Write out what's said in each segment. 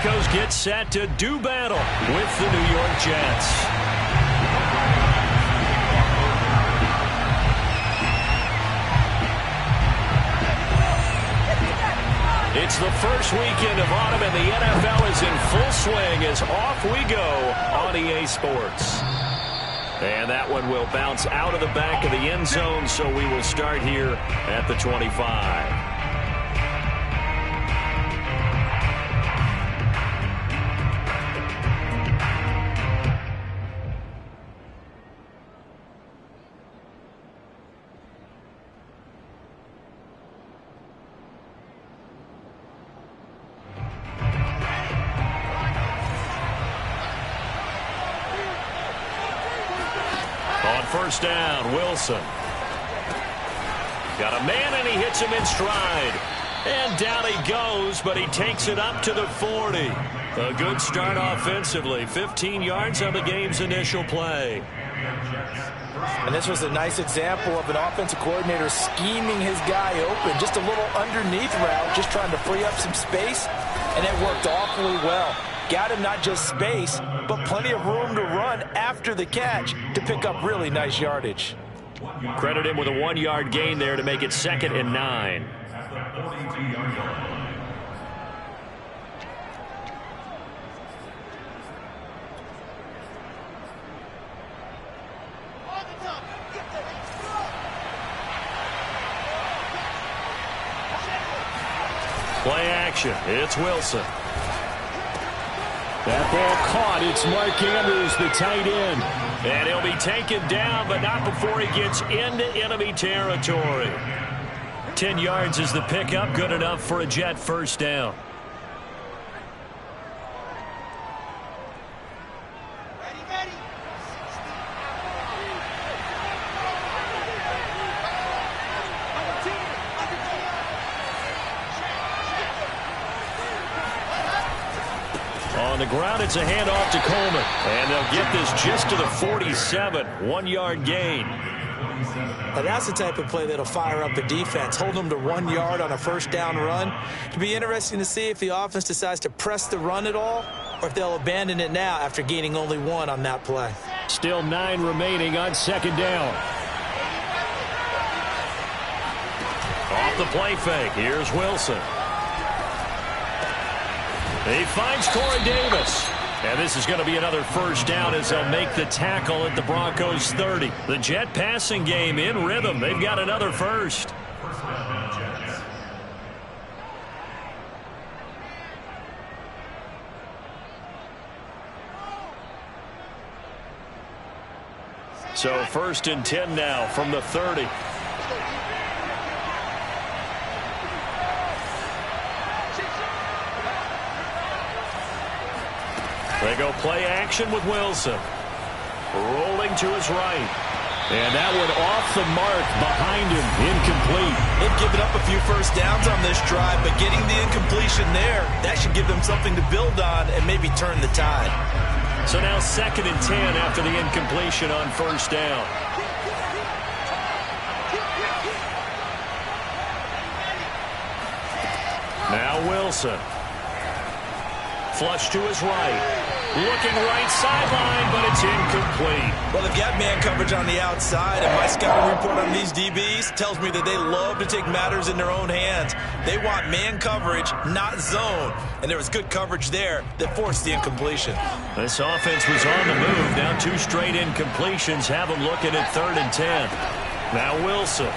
Broncos get set to do battle with the New York Jets. It's the first weekend of autumn, and the NFL is in full swing as off we go on EA Sports. And that one will bounce out of the back of the end zone, so we will start here at the 25. First down, Wilson. Got a man, and he hits him in stride. And down he goes, but he takes it up to the 40. A good start offensively. 15 yards on the game's initial play. And this was a nice example of an offensive coordinator scheming his guy open. Just a little underneath route, just trying to free up some space. And it worked awfully well. Got him not just space, but plenty of room to run after the catch to pick up really nice yardage. Credit him with a 1-yard gain there to make it 2nd and 9. Play action. It's Wilson. That ball caught. It's Mark Andrews, the tight end. And he'll be taken down, but not before he gets into enemy territory. 10 yards is the pickup. Good enough for a Jet first down. On the ground, it's a handoff to Coleman. And they'll get this just to the 47. 1-yard gain. Now that's the type of play that'll fire up the defense. Hold them to 1 yard on a first down run. It'll be interesting to see if the offense decides to press the run at all, or if they'll abandon it now after gaining only 1 on that play. Still 9 remaining on 2nd down. Off the play fake. Here's Wilson. He finds Corey Davis. And this is going to be another first down as they'll make the tackle at the Broncos 30. The Jet passing game in rhythm. They've got another first. So 1st and 10 now from the 30. They go play action with Wilson. Rolling to his right. And that one off the mark behind him. Incomplete. They've given up a few first downs on this drive, but getting the incompletion there, that should give them something to build on and maybe turn the tide. So now 2nd and 10 after the incompletion on first down. Now Wilson. Flush to his right. Looking right sideline, but it's incomplete. Well, they've got man coverage on the outside, and my scouting report on these DBs tells me that they love to take matters in their own hands. They want man coverage, not zone. And there was good coverage there that forced the incompletion. This offense was on the move. Now 2 straight incompletions have them looking at 3rd and 10. Now Wilson.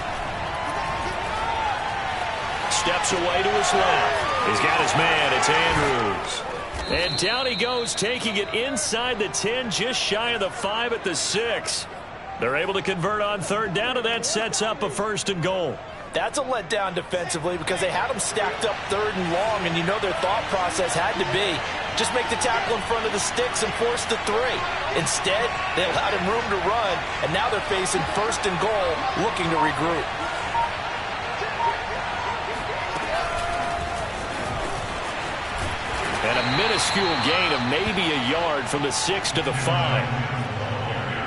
Steps away to his left. He's got his man. It's Andrews. And down he goes, taking it inside the 10, just shy of the 5 at the 6. They're able to convert on 3rd down, and that sets up a 1st and goal. That's a letdown defensively because they had them stacked up 3rd and long, and you know their thought process had to be just make the tackle in front of the sticks and force the 3. Instead, they allowed him room to run, and now they're facing 1st and goal, looking to regroup. And a minuscule gain of maybe a yard from the 6 to the 5.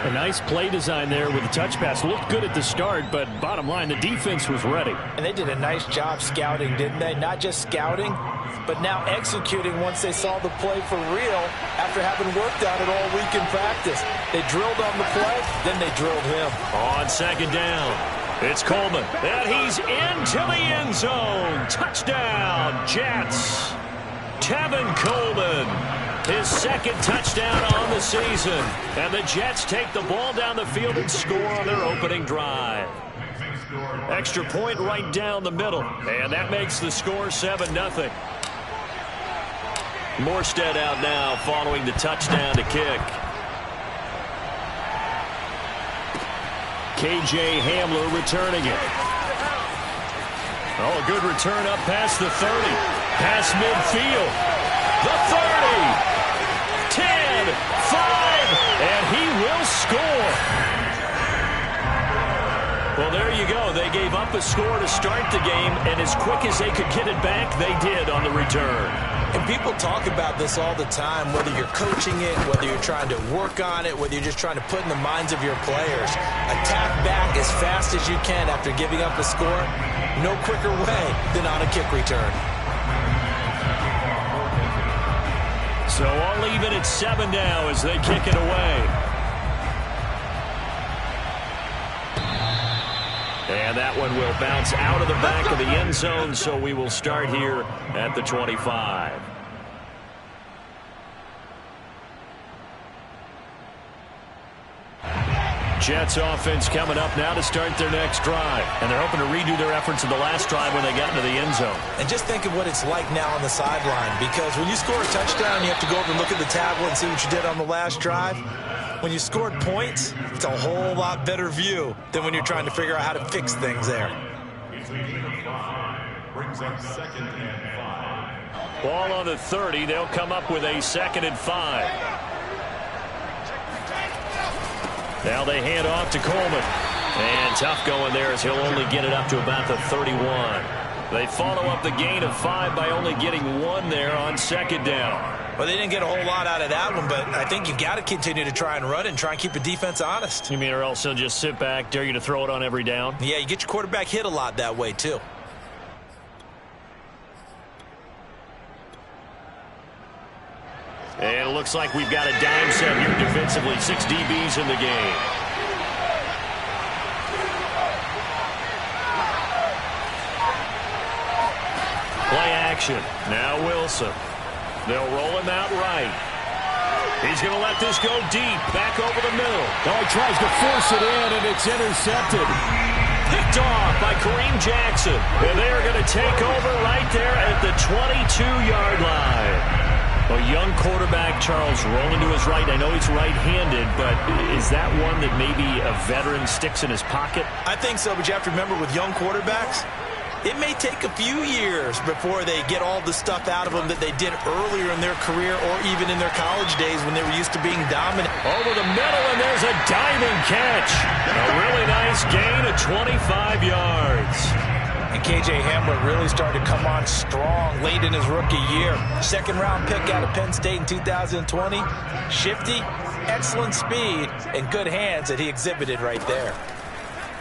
A nice play design there with the touch pass. Looked good at the start, but bottom line, the defense was ready. And they did a nice job scouting, didn't they? Not just scouting, but now executing once they saw the play for real after having worked on it all week in practice. They drilled on the play, then they drilled him. On second down, it's Coleman, and he's into the end zone. Touchdown, Jets. Tevin Coleman, his second touchdown on the season. And the Jets take the ball down the field and score on their opening drive. Extra point right down the middle, and that makes the score 7-0. Morstead out now following the touchdown to kick. KJ Hamler returning it. Oh, a good return up past the 30. Past midfield. The 30. 10, 5, and he will score. Well, there you go. They gave up a score to start the game, and as quick as they could get it back, they did on the return. And people talk about this all the time, whether you're coaching it, whether you're trying to work on it, whether you're just trying to put in the minds of your players. Attack back as fast as you can after giving up a score. No quicker way than on a kick return. So all even at 7 now as they kick it away. And that one will bounce out of the back of the end zone, so we will start here at the 25. Jets offense coming up now to start their next drive. And they're hoping to redo their efforts in the last drive when they got into the end zone. And just think of what it's like now on the sideline, because when you score a touchdown, you have to go over and look at the tablet and see what you did on the last drive. When you scored points, it's a whole lot better view than when you're trying to figure out how to fix things there. Ball on the 30. They'll come up with a 2nd and 5. Now they hand off to Coleman. And tough going there as he'll only get it up to about the 31. They follow up the gain of 5 by only getting 1 there on 2nd down. Well, they didn't get a whole lot out of that one, but I think you've got to continue to try and run it and try and keep the defense honest. You mean or else he'll just sit back, dare you to throw it on every down? Yeah, you get your quarterback hit a lot that way, too. And it looks like we've got a dime set here defensively. 6 DBs in the game. Play action. Now Wilson. They'll roll him out right. He's going to let this go deep. Back over the middle. Oh, he tries to force it in, and it's intercepted. Picked off by Kareem Jackson. And they are going to take over right there at the 22-yard line. A young quarterback, Charles, rolling to his right. I know he's right-handed, but is that one that maybe a veteran sticks in his pocket? I think so, but you have to remember with young quarterbacks, it may take a few years before they get all the stuff out of them that they did earlier in their career or even in their college days when they were used to being dominant. Over the middle, and there's a diving catch. A really nice gain of 25 yards. And KJ Hamler really started to come on strong late in his rookie year. 2nd-round pick out of Penn State in 2020. Shifty, excellent speed, and good hands that he exhibited right there.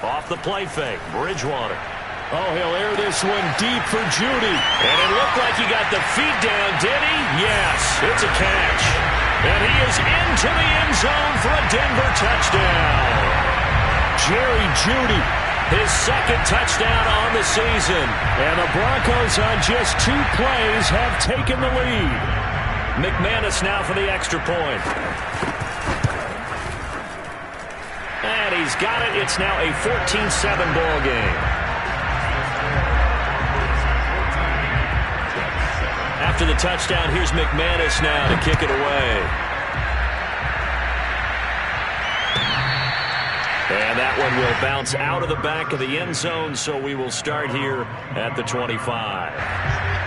Off the play fake, Bridgewater. Oh, he'll air this one deep for Judy. And it looked like he got the feet down, did he? Yes, it's a catch. And he is into the end zone for a Denver touchdown. Jerry Judy, his 2nd touchdown on the season. And the Broncos on just 2 plays have taken the lead. McManus now for the extra point. And he's got it. It's now a 14-7 ball game. After the touchdown, here's McManus now to kick it away. And that one will bounce out of the back of the end zone, so we will start here at the 25.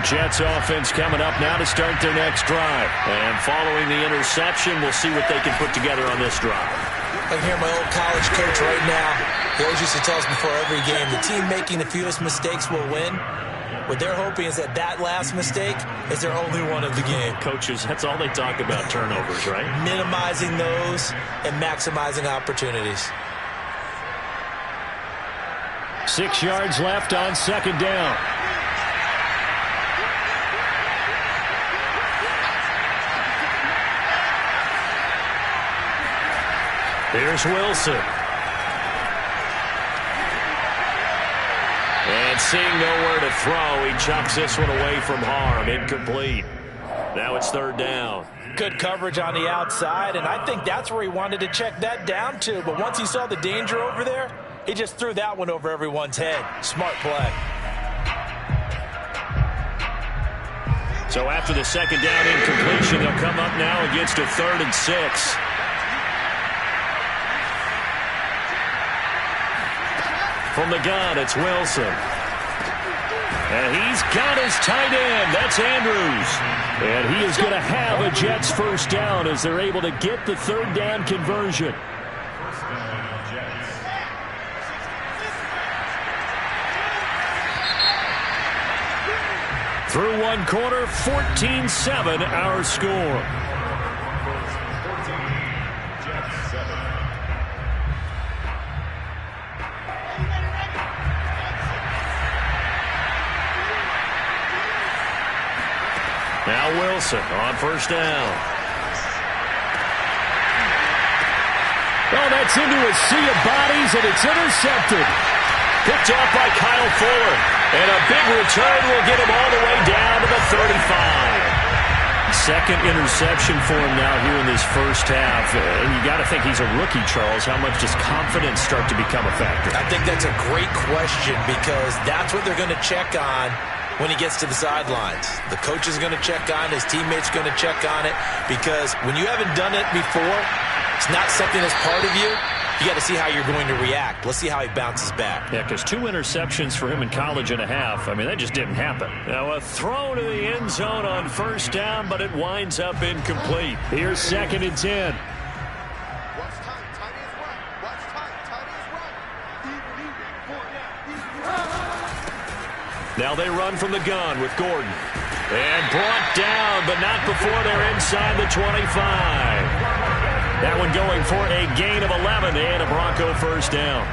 Jets offense coming up now to start their next drive. And following the interception, we'll see what they can put together on this drive. I can hear my old college coach right now. He always used to tell us before every game, the team making the fewest mistakes will win. What they're hoping is that that last mistake is their only one of the game. Coaches, that's all they talk about, turnovers, right? Minimizing those and maximizing opportunities. 6 yards left on 2nd down. Here's Wilson. And seeing nowhere to throw, he chucks this one away from harm. Incomplete. Now it's third down. Good coverage on the outside, and I think that's where he wanted to check that down to. But once he saw the danger over there, he just threw that one over everyone's head. Smart play. So after the second down incompletion, they'll come up now against a 3rd and 6. From the gun, it's Wilson. And he's got his tight end. That's Andrews. And he is going to have a Jets first down as they're able to get the 3rd down conversion. Through one quarter, 14-7 our score. Now Wilson on first down. Oh, that's into a sea of bodies, and it's intercepted. Picked off by Kyle Fuller. And a big return will get him all the way down to the 35. Second interception for him now here in this first half. And you got to think he's a rookie, Charles. How much does confidence start to become a factor? I think that's a great question because that's what they're going to check on when he gets to the sidelines. The coach is going to check on it. His teammates are going to check on it because when you haven't done it before, it's not something that's part of you. You got to see how you're going to react. Let's see how he bounces back. Yeah, because 2 interceptions for him in college and a half. I mean, that just didn't happen. Now a throw to the end zone on first down, but it winds up incomplete. Here's 2nd and 10. Now they run from the gun with Gordon. And brought down, but not before they're inside the 25. That one going for a gain of 11 and a Bronco first down.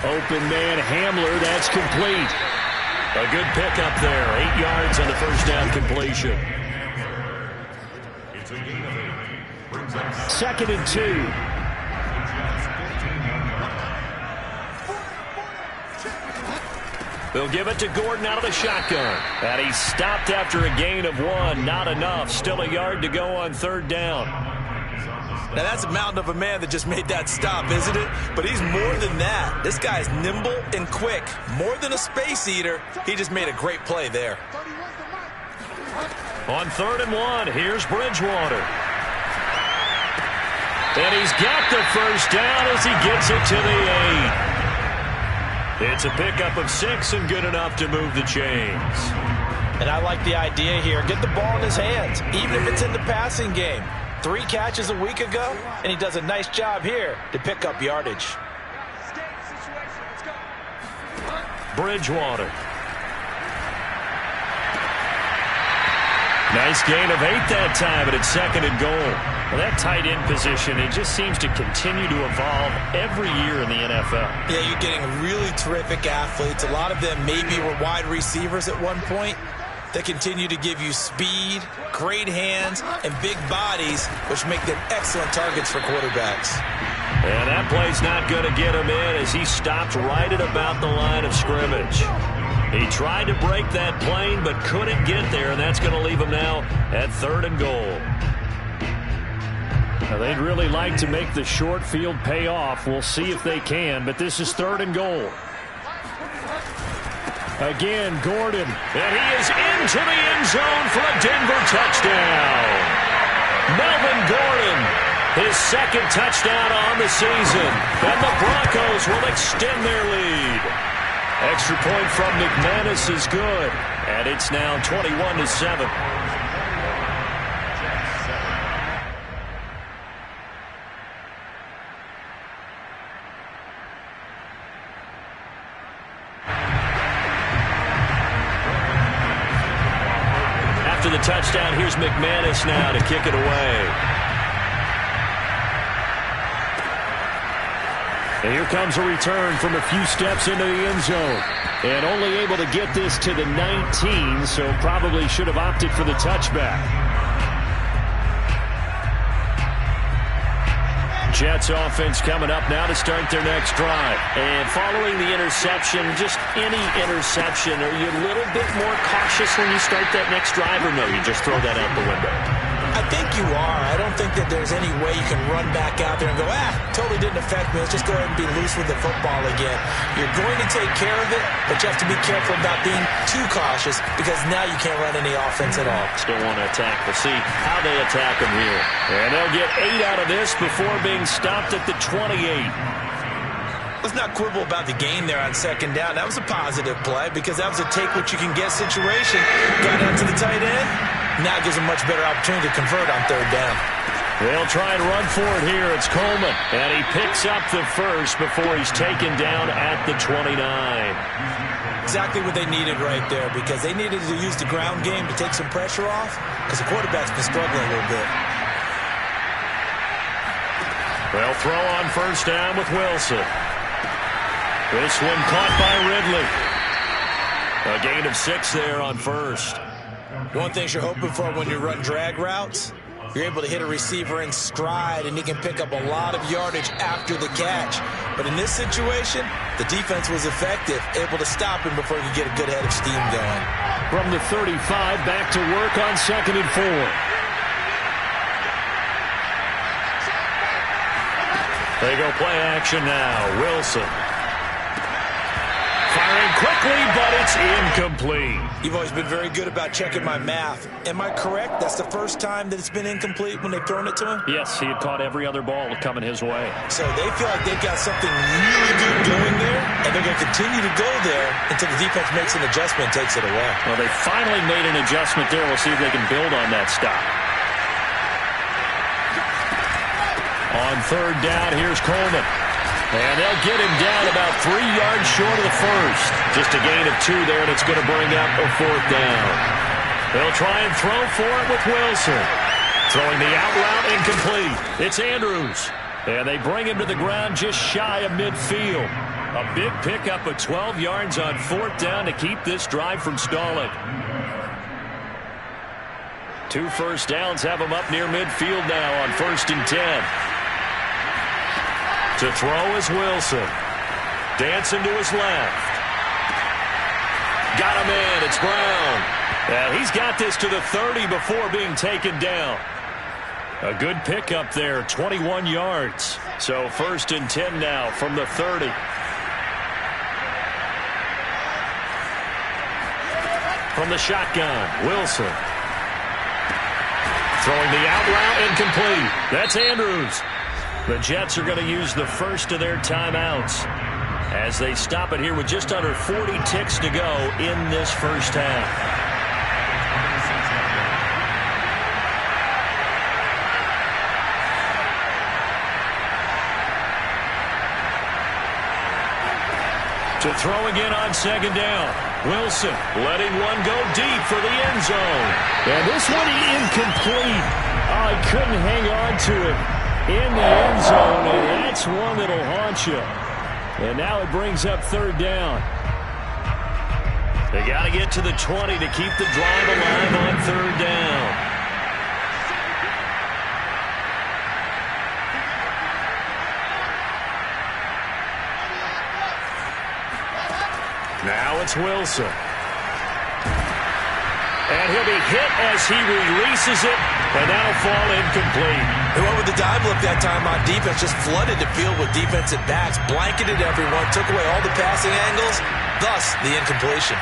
Open man Hamler, that's complete. A good pickup there, 8 yards on the first down completion. 2nd and 2. They'll give it to Gordon out of the shotgun. And he stopped after a gain of 1. Not enough. Still a yard to go on 3rd down. Now, that's a mountain of a man that just made that stop, isn't it? But he's more than that. This guy's nimble and quick. More than a space eater. He just made a great play there. On 3rd and 1, here's Bridgewater. And he's got the first down as he gets it to the 8. It's a pickup of 6 and good enough to move the chains. And I like the idea here. Get the ball in his hands, even if it's in the passing game. 3 catches a week ago, and he does a nice job here to pick up yardage. Bridgewater. Nice gain of 8 that time, but it's 2nd and goal. Well, that tight end position, it just seems to continue to evolve every year in the NFL. Yeah, you're getting really terrific athletes. A lot of them maybe were wide receivers at one point. They continue to give you speed, great hands, and big bodies, which make them excellent targets for quarterbacks. And that play's not going to get him in as he stopped right at about the line of scrimmage. He tried to break that plane but couldn't get there, and that's going to leave him now at 3rd and goal. Now, they'd really like to make the short field pay off. We'll see if they can, but this is 3rd and goal. Again, Gordon. And he is into the end zone for a Denver touchdown. Melvin Gordon, his 2nd touchdown on the season. And the Broncos will extend their lead. Extra point from McManus is good. And it's now 21-7. After the touchdown, here's McManus now to kick it away. And here comes a return from a few steps into the end zone. And only able to get this to the 19, so probably should have opted for the touchback. Jets offense coming up now to start their next drive. And following the interception, just any interception, are you a little bit more cautious when you start that next drive, or no, you just throw that out the window? I think you are. I don't think that there's any way you can run back out there and go, totally didn't affect me. Let's just go ahead and be loose with the football again. You're going to take care of it, but you have to be careful about being too cautious because now you can't run any offense at all. Still want to attack. We'll see how they attack them here. And they'll get 8 out of this before being stopped at the 28. Let's not quibble about the gain there on second down. That was a positive play because that was a take-what-you-can-get situation. Got out to the tight end. Now gives a much better opportunity to convert on third down. They'll try and run for it here. It's Coleman. And he picks up the first before he's taken down at the 29. Exactly what they needed right there because they needed to use the ground game to take some pressure off because the quarterback's been struggling a little bit. They'll throw on first down with Wilson. This one caught by Ridley. A gain of 6 there on first. One thing you're hoping for when you run drag routes, you're able to hit a receiver in stride and he can pick up a lot of yardage after the catch. But in this situation, the defense was effective, able to stop him before he could get a good head of steam going. From the 35, back to work on 2nd and 4. They go play action now. Wilson. Firing quickly, but it's incomplete. You've always been very good about checking my math. Am I correct? That's the first time that it's been incomplete when they've thrown it to him? Yes, he had caught every other ball coming his way. So they feel like they've got something really good going there, and they're going to continue to go there until the defense makes an adjustment and takes it away. Well, they finally made an adjustment there. We'll see if they can build on that stop. On third down, here's Coleman. And they'll get him down about 3 yards short of the first. Just a gain of 2 there, and it's going to bring up a 4th down. They'll try and throw for it with Wilson. Throwing the out route incomplete. It's Andrews. And they bring him to the ground just shy of midfield. A big pickup of 12 yards on 4th down to keep this drive from stalling. 2 first downs have him up near midfield now on 1st and 10. To throw is Wilson. Dancing to his left. Got him in. It's Brown. He's got this to the 30 before being taken down. A good pickup there, 21 yards. So 1st and 10 now from the 30. From the shotgun, Wilson. Throwing the out route incomplete. That's Andrews. The Jets are going to use the first of their timeouts as they stop it here with just under 40 ticks to go in this first half. To throw again on 2nd down. Wilson letting one go deep for the end zone. And this one incomplete. Oh, he couldn't hang on to it in the end zone, and that's one that'll haunt you. And now it brings up 3rd down. They got to get to the 20 to keep the drive alive on 3rd down. Now it's Wilson. And he'll be hit as he releases it, and that'll fall incomplete. They went with the dive look that time on defense, just flooded the field with defensive backs, blanketed everyone, took away all the passing angles, thus the incompletion.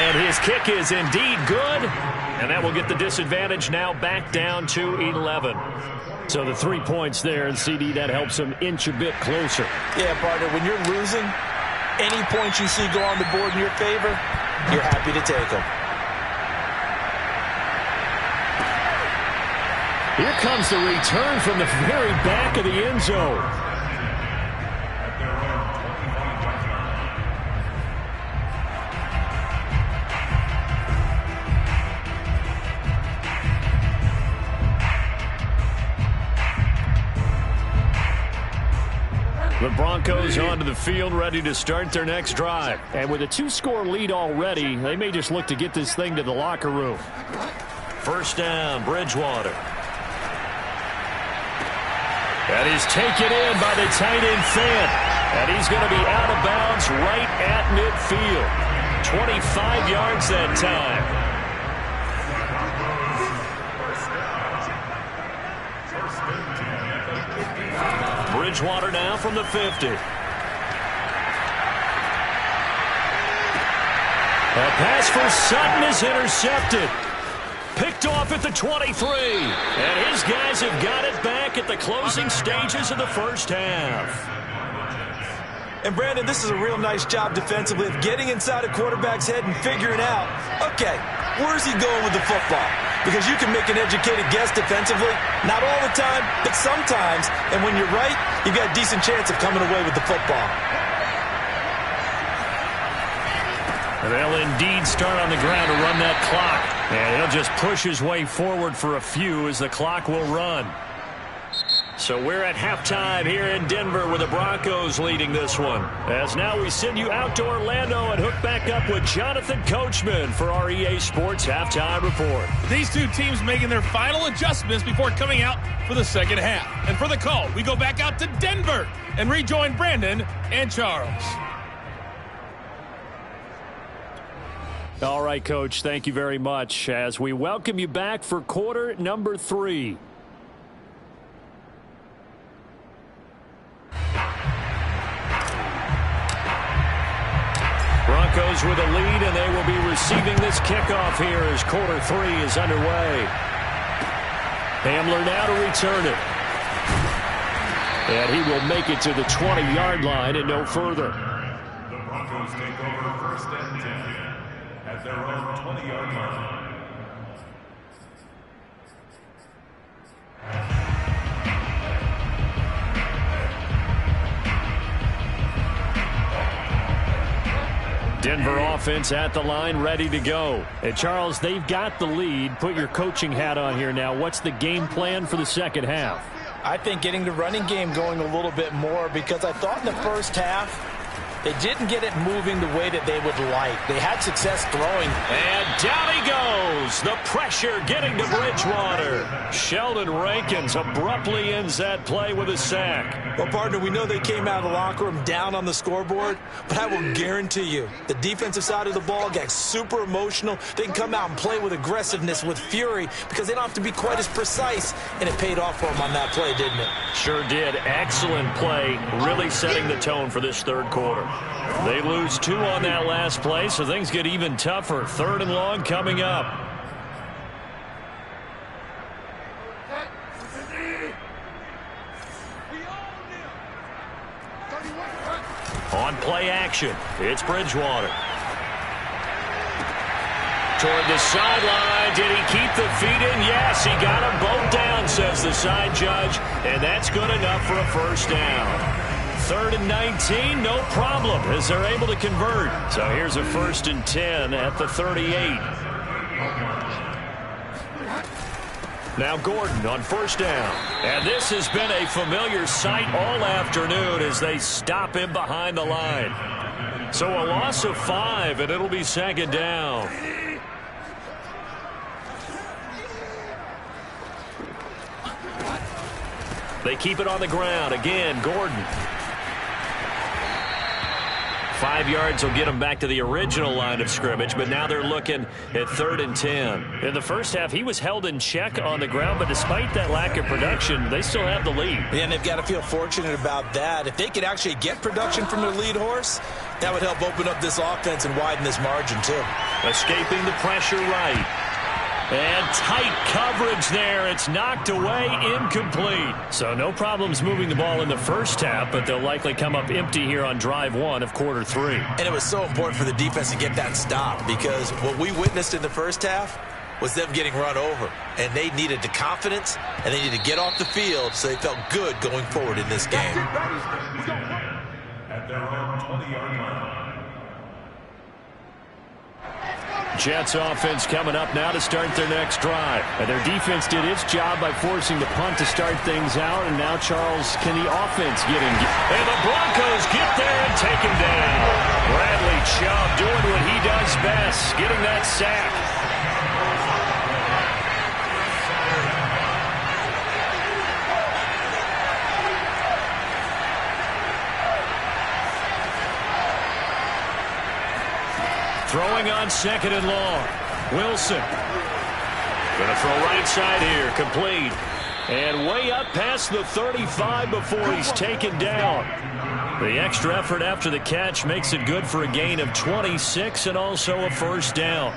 And his kick is indeed good, and that will get the disadvantage now back down to 11. So the 3 points there, and CD, that helps him inch a bit closer. Yeah, partner, when you're losing, any points you see go on the board in your favor, you're happy to take them. Here comes the return from the very back of the end zone. The Broncos onto the field, ready to start their next drive. And with a 2-score lead already, they may just look to get this thing to the locker room. First down, Bridgewater. That is taken in by the tight end Fant. And he's going to be out of bounds right at midfield. 25 yards that time. Bridgewater now from the 50. A pass for Sutton is intercepted. Picked off at the 23. And his guys have got it back at the closing stages of the first half. And, Brandon, this is a real nice job defensively of getting inside a quarterback's head and figuring out, okay, where's he going with the football? Because you can make an educated guess defensively, not all the time, but sometimes. And when you're right, you've got a decent chance of coming away with the football. They'll indeed start on the ground to run that clock. And he'll just push his way forward for a few as the clock will run. So we're at halftime here in Denver with the Broncos leading this one. As now we send you out to Orlando and hook back up with Jonathan Coachman for our EA Sports Halftime Report. These two teams making their final adjustments before coming out for the second half. And for the call, we go back out to Denver and rejoin Brandon and Charles. All right, Coach, thank you very much as we welcome you back for quarter number 3. Broncos with a lead, and they will be receiving this kickoff here as quarter 3 is underway. Hamler now to return it. And he will make it to the 20-yard line and no further. The Broncos take over first and 10 at their own 20-yard line. Denver offense at the line, ready to go. And Charles, they've got the lead. Put your coaching hat on here now. What's the game plan for the second half? I think getting the running game going a little bit more, because I thought in the first half they didn't get it moving the way that they would like. They had success throwing. And down he goes. The pressure getting to Bridgewater. Sheldon Rankins abruptly ends that play with a sack. Well, partner, we know they came out of the locker room down on the scoreboard, but I will guarantee you the defensive side of the ball got super emotional. They can come out and play with aggressiveness, with fury, because they don't have to be quite as precise, and it paid off for them on that play, didn't it? Sure did. Excellent play, really setting the tone for this third quarter. They lose 2 on that last play, so things get even tougher. 3rd and long coming up. On play action, it's Bridgewater. Toward the sideline. Did he keep the feet in? Yes, he got them both down, says the side judge, and that's good enough for a first down. 3rd and 19, no problem, as they're able to convert. So here's a 1st and 10 at the 38. Now Gordon on first down. And this has been a familiar sight all afternoon as they stop him behind the line. So a loss of 5, and it'll be 2nd down. They keep it on the ground. Again, Gordon. 5 yards will get them back to the original line of scrimmage, but now they're looking at 3rd and 10. In the first half, he was held in check on the ground, but despite that lack of production, they still have the lead. Yeah, and they've got to feel fortunate about that. If they could actually get production from their lead horse, that would help open up this offense and widen this margin, too. Escaping the pressure right. And tight coverage there. It's knocked away, incomplete. So no problems moving the ball in the first half, but they'll likely come up empty here on drive 1 of quarter 3. And it was so important for the defense to get that stop, because what we witnessed in the first half was them getting run over. And they needed the confidence, and they needed to get off the field so they felt good going forward in this game. At their own 20-yard line. Jets offense coming up now to start their next drive. And their defense did its job by forcing the punt to start things out. And now, Charles, can the offense get in? And the Broncos get there and take him down. Bradley Chubb doing what he does best, getting that sack. Throwing on 2nd and long. Wilson. Going to throw right side here. Complete. And way up past the 35 before he's taken down. The extra effort after the catch makes it good for a gain of 26 and also a first down.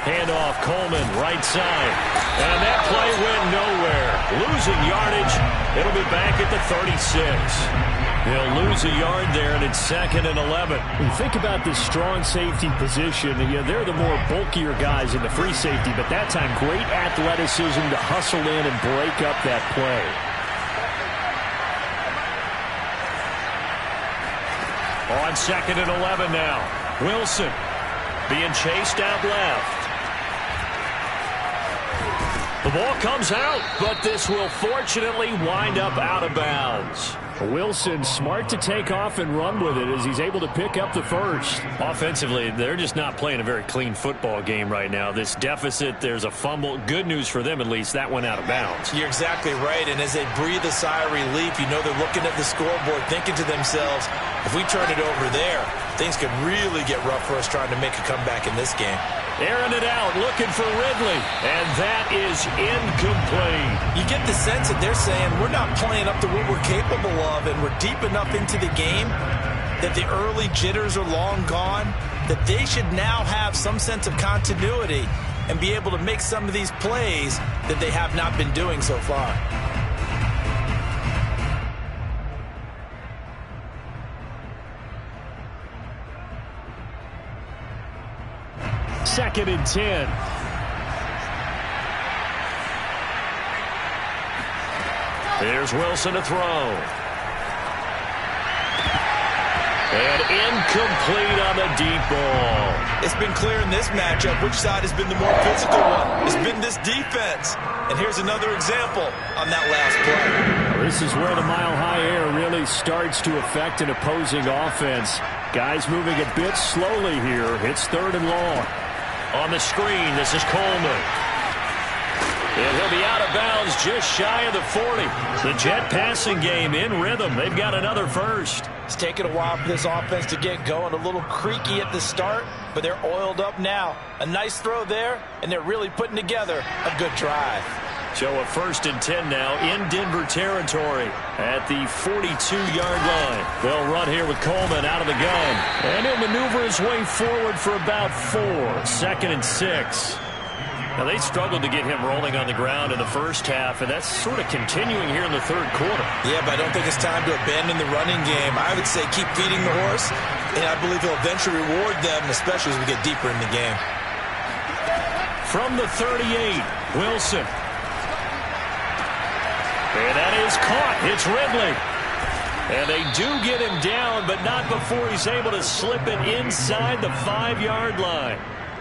Handoff, Coleman, right side. And that play went nowhere. Losing yardage. It'll be back at the 36. He'll lose a yard there, and it's 2nd and 11. You think about this strong safety position. They're the more bulkier guys in the free safety, but that time great athleticism to hustle in and break up that play. On 2nd and 11 now. Wilson being chased out left. The ball comes out, but this will fortunately wind up out of bounds. Wilson smart to take off and run with it as he's able to pick up the first. Offensively, they're just not playing a very clean football game right now. This deficit, there's a fumble. Good news for them, at least. That went out of bounds. You're exactly right, and as they breathe a sigh of relief, you know they're looking at the scoreboard thinking to themselves, if we turn it over there, things could really get rough for us trying to make a comeback in this game. Airing it out, looking for Ridley, and that is incomplete. You get the sense that they're saying we're not playing up to what we're capable of, and we're deep enough into the game that the early jitters are long gone, that they should now have some sense of continuity and be able to make some of these plays that they have not been doing so far. Second and 10. Here's Wilson to throw. And incomplete on the deep ball. It's been clear in this matchup which side has been the more physical one. It's been this defense. And here's another example on that last play. This is where the mile-high air really starts to affect an opposing offense. Guys moving a bit slowly here. It's 3rd and long. On the screen, this is Coleman. And he'll be out of bounds just shy of the 40. The Jet passing game in rhythm. They've got another first. It's taken a while for this offense to get going. A little creaky at the start, but they're oiled up now. A nice throw there, and they're really putting together a good drive. So a 1st and 10 now in Denver territory at the 42-yard line. They'll run here with Coleman out of the gun. And he'll maneuver his way forward for about 4. 2nd and 6. Now, they struggled to get him rolling on the ground in the first half, and that's sort of continuing here in the 3rd quarter. Yeah, but I don't think it's time to abandon the running game. I would say keep feeding the horse, and I believe he'll eventually reward them, especially as we get deeper in the game. From the 38, Wilson. And that is caught. It's Ridley. And they do get him down, but not before he's able to slip it inside the 5-yard line.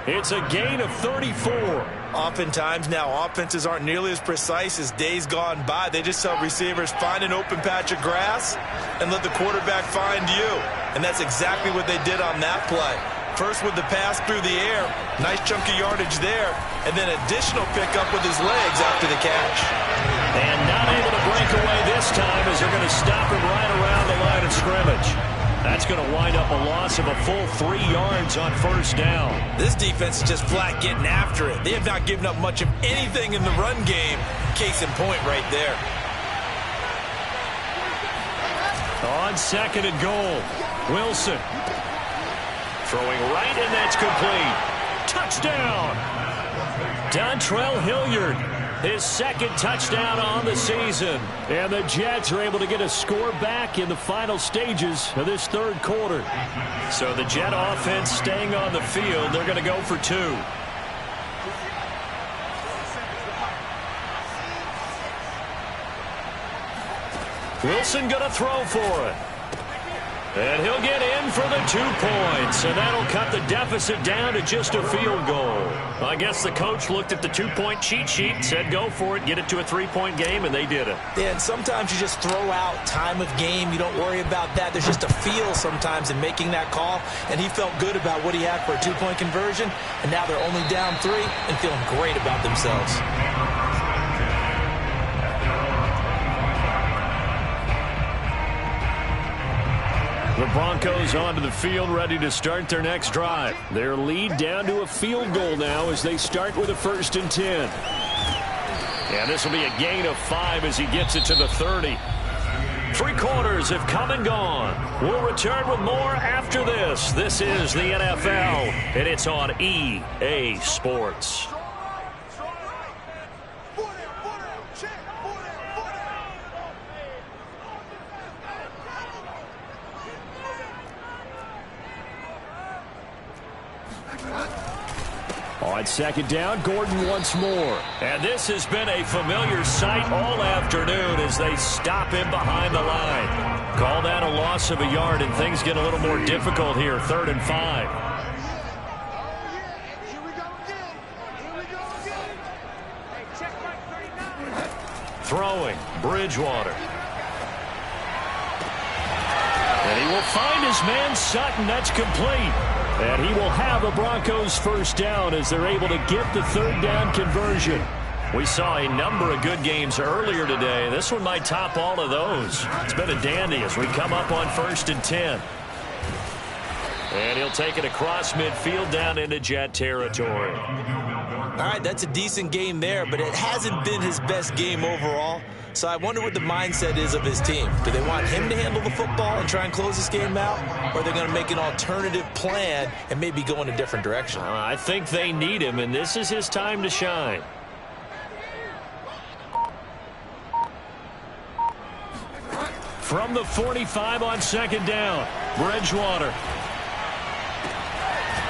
It's a gain of 34. Oftentimes now, offenses aren't nearly as precise as days gone by. They just tell receivers, find an open patch of grass and let the quarterback find you. And that's exactly what they did on that play. First with the pass through the air, nice chunk of yardage there, and then additional pickup with his legs after the catch. And not able to break away this time as they're going to stop him right around the line of scrimmage. That's going to wind up a loss of a full 3 yards on 1st down. This defense is just flat getting after it. They have not given up much of anything in the run game. Case in point right there. On 2nd and goal, Wilson. Throwing right, and that's complete. Touchdown! Dontrell Hilliard, his 2nd touchdown on the season. And the Jets are able to get a score back in the final stages of this 3rd quarter. So the Jet offense staying on the field. They're going to go for 2. Wilson going to throw for it. And he'll get in for the 2 points, and that'll cut the deficit down to just a field goal. I guess the coach looked at the 2-point cheat sheet, said go for it, get it to a 3-point game, and they did it. Yeah, and sometimes you just throw out time of game. You don't worry about that. There's just a feel sometimes in making that call, and he felt good about what he had for a 2-point conversion, and now they're only down 3 and feeling great about themselves. The Broncos onto the field, ready to start their next drive. Their lead down to a field goal now as they start with a 1st and 10. And this will be a gain of 5 as he gets it to the 30. 3 quarters have come and gone. We'll return with more after this. This is the NFL, and it's on EA Sports. On 2nd down, Gordon once more. And this has been a familiar sight all afternoon as they stop him behind the line. Call that a loss of a yard, and things get a little more difficult here. 3rd and 5. Throwing, Bridgewater. And he will find his man Sutton. That's complete. And he will have a Broncos 1st down as they're able to get the 3rd down conversion. We saw a number of good games earlier today. This one might top all of those. It's been a dandy as we come up on 1st and 10. And he'll take it across midfield down into Jet territory. All right, that's a decent game there, but it hasn't been his best game overall. So I wonder what the mindset is of his team. Do they want him to handle the football and try and close this game out? Or are they going to make an alternative plan and maybe go in a different direction? I think they need him, and this is his time to shine. From the 45 on 2nd down, Bridgewater.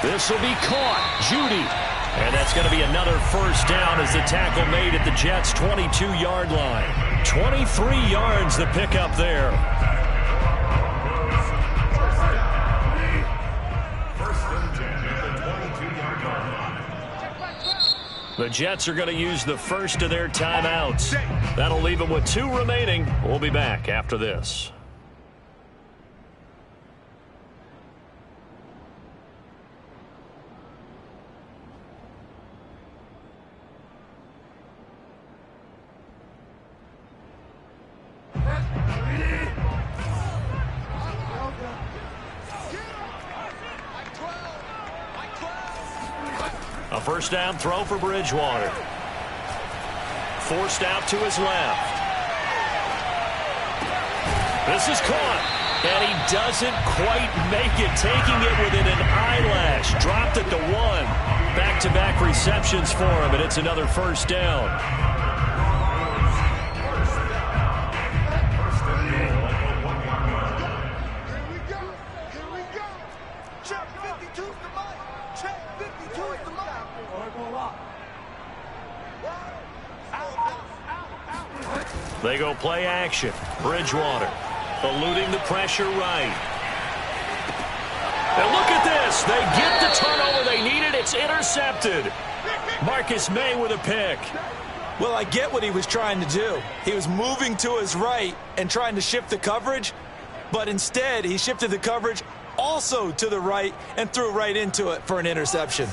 This will be caught. Judy. And that's going to be another 1st down as the tackle made at the Jets' 22-yard line. 23 yards the pickup there. The Jets are going to use the first of their timeouts. That'll leave them with 2 remaining. We'll be back after this. A 1st down throw for Bridgewater. Forced out to his left. This is caught. And he doesn't quite make it, taking it within an eyelash. Dropped it to 1. Back-to-back receptions for him, and it's another 1st down. They go play action. Bridgewater eluding the pressure right. And look at this. They get the turnover they needed. It's intercepted. Marcus May with a pick. Well, I get what he was trying to do. He was moving to his right and trying to shift the coverage, but instead he shifted the coverage also to the right and threw right into it for an interception.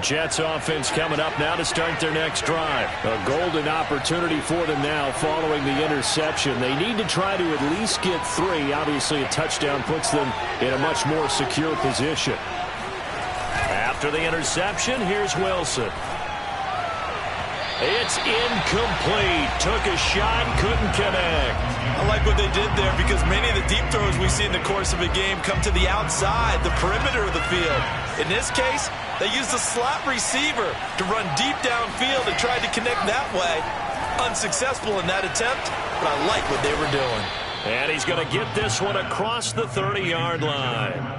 Jets offense coming up now to start their next drive. A golden opportunity for them now following the interception. They need to try to at least get 3. Obviously, a touchdown puts them in a much more secure position. After the interception, here's Wilson. It's incomplete. Took a shot, couldn't connect. I like what they did there because many of the deep throws we see in the course of a game come to the outside, the perimeter of the field. In this case, they used a slot receiver to run deep downfield and tried to connect that way. Unsuccessful in that attempt, but I like what they were doing. And he's going to get this one across the 30-yard line.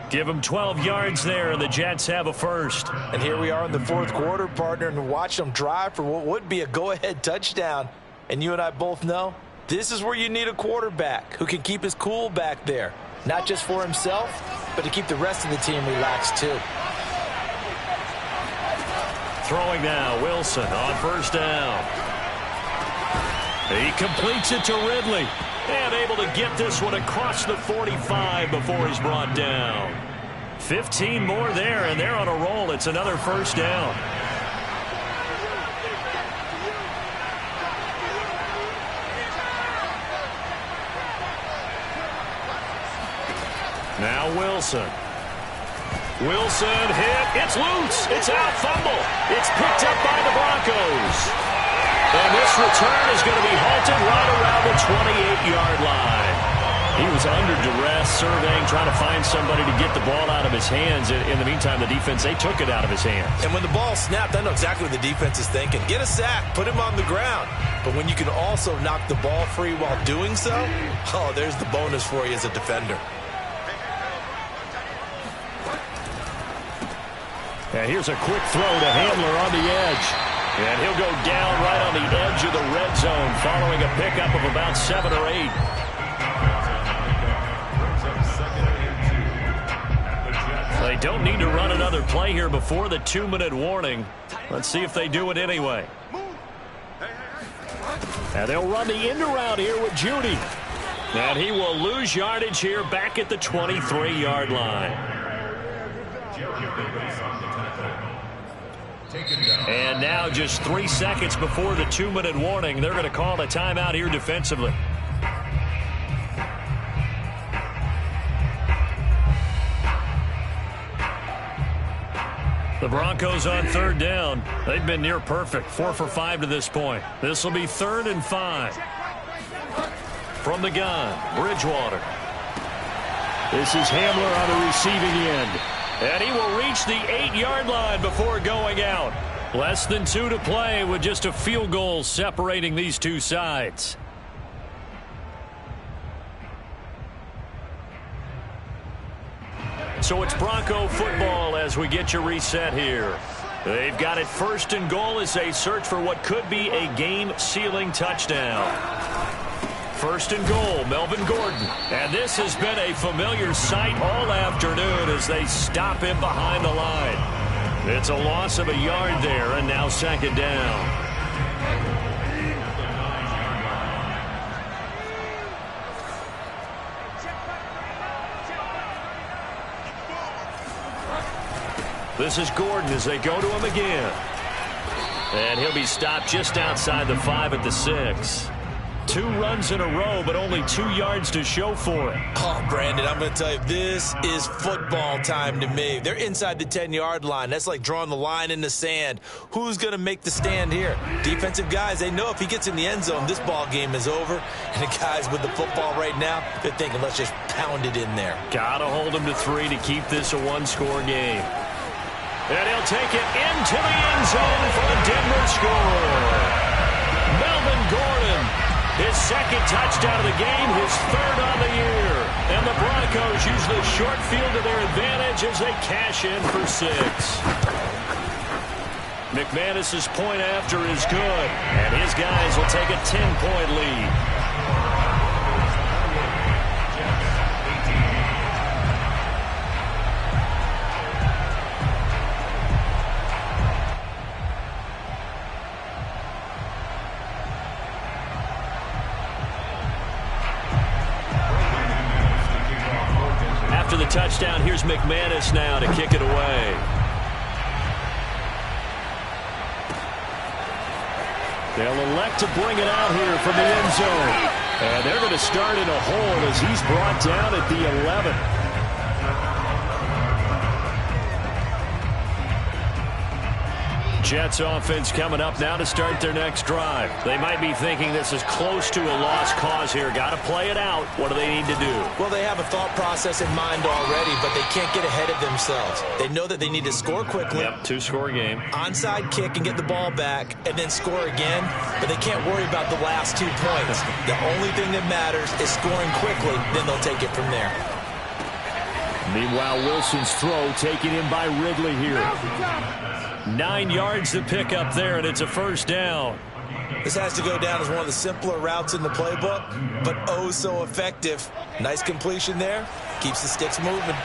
Give him 12 yards there, and the Jets have a 1st. And here we are in the 4th quarter, partner, and watch them drive for what would be a go-ahead touchdown. And you and I both know This is where you need a quarterback who can keep his cool back there. Not just for himself, but to keep the rest of the team relaxed too. Throwing now, Wilson on first down. He completes it to Ridley. And able to get this one across the 45 before he's brought down. 15 more there, and they're on a roll. It's another first down. Now Wilson. Wilson hit. It's loose. It's out. Fumble. It's picked up by the Broncos. And this return is going to be halted right around the 28-yard line. He was under duress, surveying, trying to find somebody to get the ball out of his hands. In the meantime, the defense, they took it out of his hands. And when the ball snapped, I know exactly what the defense is thinking. Get a sack, put him on the ground. But when you can also knock the ball free while doing so, oh, there's the bonus for you as a defender. And here's a quick throw to Hamler on the edge. And he'll go down right on the edge of the red zone following a pickup of about 7 or 8. They don't need to run another play here before the 2-minute warning. Let's see if they do it anyway. And they'll run the end around here with Judy. And he will lose yardage here back at the 23-yard line. And now just 3 seconds before the 2-minute warning, they're going to call a timeout here defensively. The Broncos on third down. They've been near perfect, 4 for 5 to this point. This will be 3rd and 5. From the gun, Bridgewater. This is Hamler on the receiving end. And he will reach the 8-yard line before going out. Less than 2 to play with just a field goal separating these two sides. So it's Bronco football as we get you reset here. They've got it 1st and goal as they search for what could be a game-sealing touchdown. 1st and goal, Melvin Gordon. And this has been a familiar sight all afternoon as they stop him behind the line. It's a loss of a yard there, and now 2nd down. This is Gordon as they go to him again. And he'll be stopped just outside the 5 at the 6. 2 runs in a row, but only 2 yards to show for it. Oh, Brandon, I'm going to tell you, this is football time to me. They're inside the 10-yard line. That's like drawing the line in the sand. Who's going to make the stand here? Defensive guys, they know if he gets in the end zone, this ball game is over. And the guys with the football right now, they're thinking, let's just pound it in there. Got to hold him to 3 to keep this a 1-score game. And he'll take it into the end zone for a Denver score. Melvin Gordon. His 2nd touchdown of the game, his 3rd on the year. And the Broncos use the short field to their advantage as they cash in for 6. McManus's point after is good, and his guys will take a 10-point lead. After the touchdown, here's McManus now to kick it away. They'll elect to bring it out here from the end zone. And they're going to start in a hole as he's brought down at the 11. Jets offense coming up now to start their next drive. They might be thinking this is close to a lost cause here. Got to play it out. What do they need to do? Well, they have a thought process in mind already, but they can't get ahead of themselves. They know that they need to score quickly. Yep, 2-score game. Onside kick and get the ball back and then score again, but they can't worry about the last 2 points. The only thing that matters is scoring quickly, then they'll take it from there. Meanwhile, Wilson's throw taken in by Ridley here. 9 yards to pick up there, and it's a 1st down. This has to go down as one of the simpler routes in the playbook, but oh so effective. Nice completion there. Keeps the sticks moving.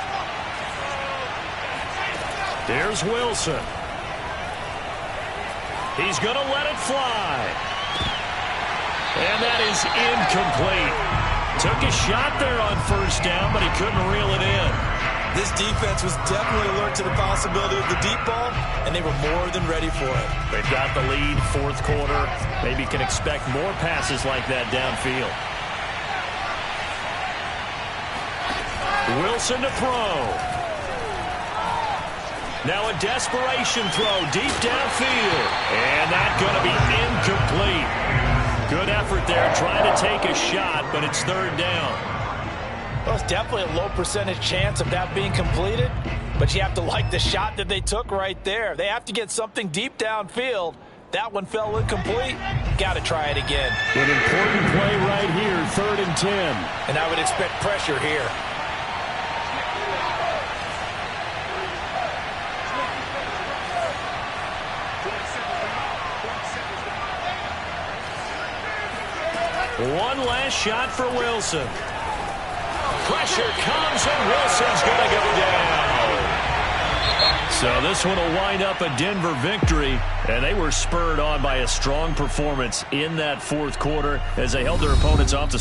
Here's Wilson. He's going to let it fly. And that is incomplete. Took a shot there on first down, but he couldn't reel it in. This defense was definitely alert to the possibility of the deep ball, and they were more than ready for it. They've got the lead, fourth quarter. Maybe can expect more passes like that downfield. Wilson to throw. Now a desperation throw deep downfield. And that's going to be incomplete. Good effort there trying to take a shot, but it's third down. Well, it's definitely a low percentage chance of that being completed, but you have to like the shot that they took right there. They have to get something deep downfield. That one fell incomplete. Got to try it again. An important play right here, 3rd and 10. And I would expect pressure here. One last shot for Wilson. Pressure comes, and Wilson's going to go down. So this one will wind up a Denver victory, and they were spurred on by a strong performance in that fourth quarter as they held their opponents off the